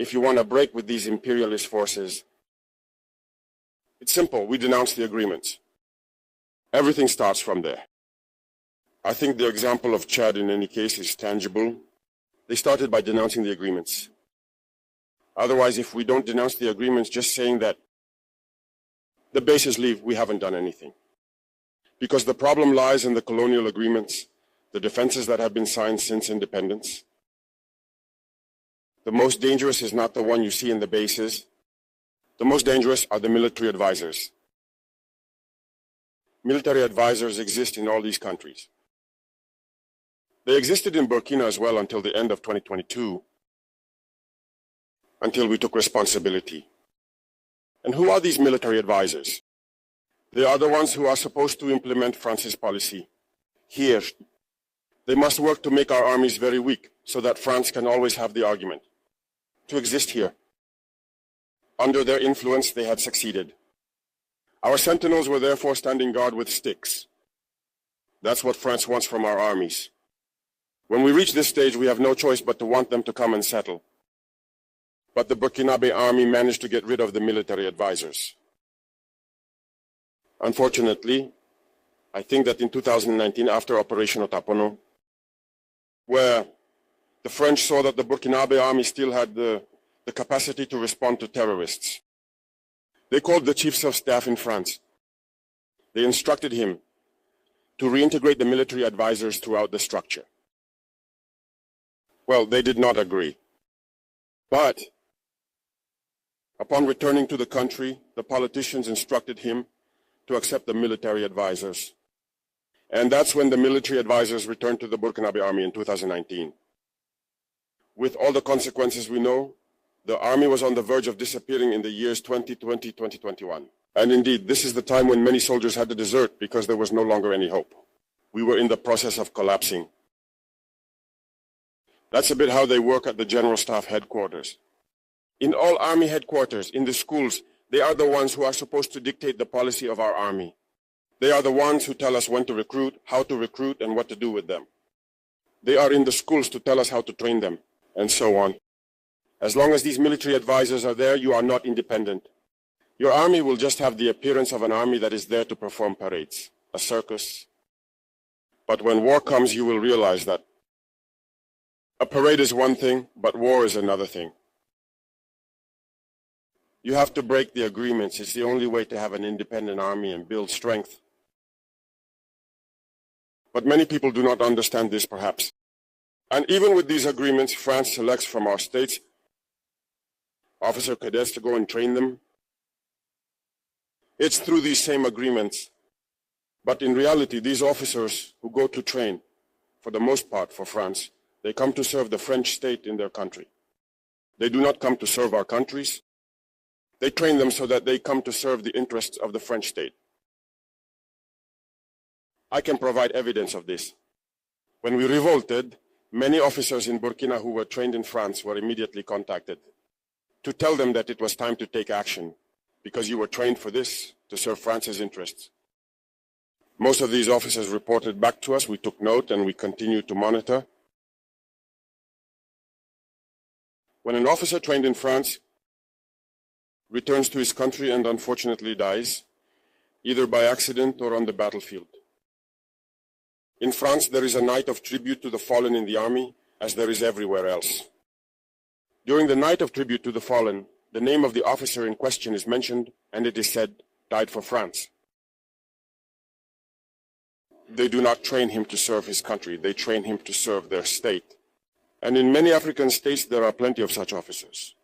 if you want to break with these imperialist forces, it's simple. We denounce the agreements. Everything starts from there. I think the example of Chad in any case is tangible. They started by denouncing the agreements. Otherwise, if we don't denounce the agreements, just saying that the bases leave, we haven't done anything. Because the problem lies in the colonial agreements, the defenses that have been signed since independence. The most dangerous is not the one you see in the bases. The most dangerous are the military advisors. Military advisors exist in all these countries. They existed in Burkina as well until the end of 2022, until we took responsibility. And who are these military advisors? They are the ones who are supposed to implement France's policy. Here, they must work to make our armies very weak so that France can always have the argument to exist here. Under their influence, they had succeeded. Our sentinels were therefore standing guard with sticks. That's what France wants from our armies. When we reach this stage, we have no choice but to want them to come and settle. But the Burkinabe army managed to get rid of the military advisors. Unfortunately, I think that in 2019, after Operation Otapono, where the French saw that the Burkinabe army still had the capacity to respond to terrorists, they called the chiefs of staff in France. They instructed him to reintegrate the military advisors throughout the structure. Well, they did not agree. But upon returning to the country, the politicians instructed him to accept the military advisors. And that's when the military advisors returned to the Burkinabe army in 2019. With all the consequences we know, the army was on the verge of disappearing in the years 2020, 2021. And indeed, this is the time when many soldiers had to desert because there was no longer any hope. We were in the process of collapsing. That's a bit how they work at the General Staff headquarters. In all army headquarters, in the schools, they are the ones who are supposed to dictate the policy of our army. They are the ones who tell us when to recruit, how to recruit, and what to do with them. They are in the schools to tell us how to train them, and so on. As long as these military advisors are there, you are not independent. Your army will just have the appearance of an army that is there to perform parades, a circus. But when war comes, you will realize that a parade is one thing, but war is another thing. You have to break the agreements. It's the only way to have an independent army and build strength. But many people do not understand this, perhaps. And even with these agreements, France selects from our states officer cadets to go and train them. It's through these same agreements. But in reality, these officers who go to train, for the most part for France, they come to serve the French state in their country. They do not come to serve our countries. They train them so that they come to serve the interests of the French state. I can provide evidence of this. When we revolted, many officers in Burkina who were trained in France were immediately contacted to tell them that it was time to take action because you were trained for this, to serve France's interests. Most of these officers reported back to us. We took note and we continued to monitor. When an officer trained in France returns to his country and unfortunately dies, either by accident or on the battlefield. In France, there is a night of tribute to the fallen in the army, as there is everywhere else. During the night of tribute to the fallen, the name of the officer in question is mentioned, and it is said, died for France. They do not train him to serve his country, they train him to serve their state. And in many African states, there are plenty of such officers.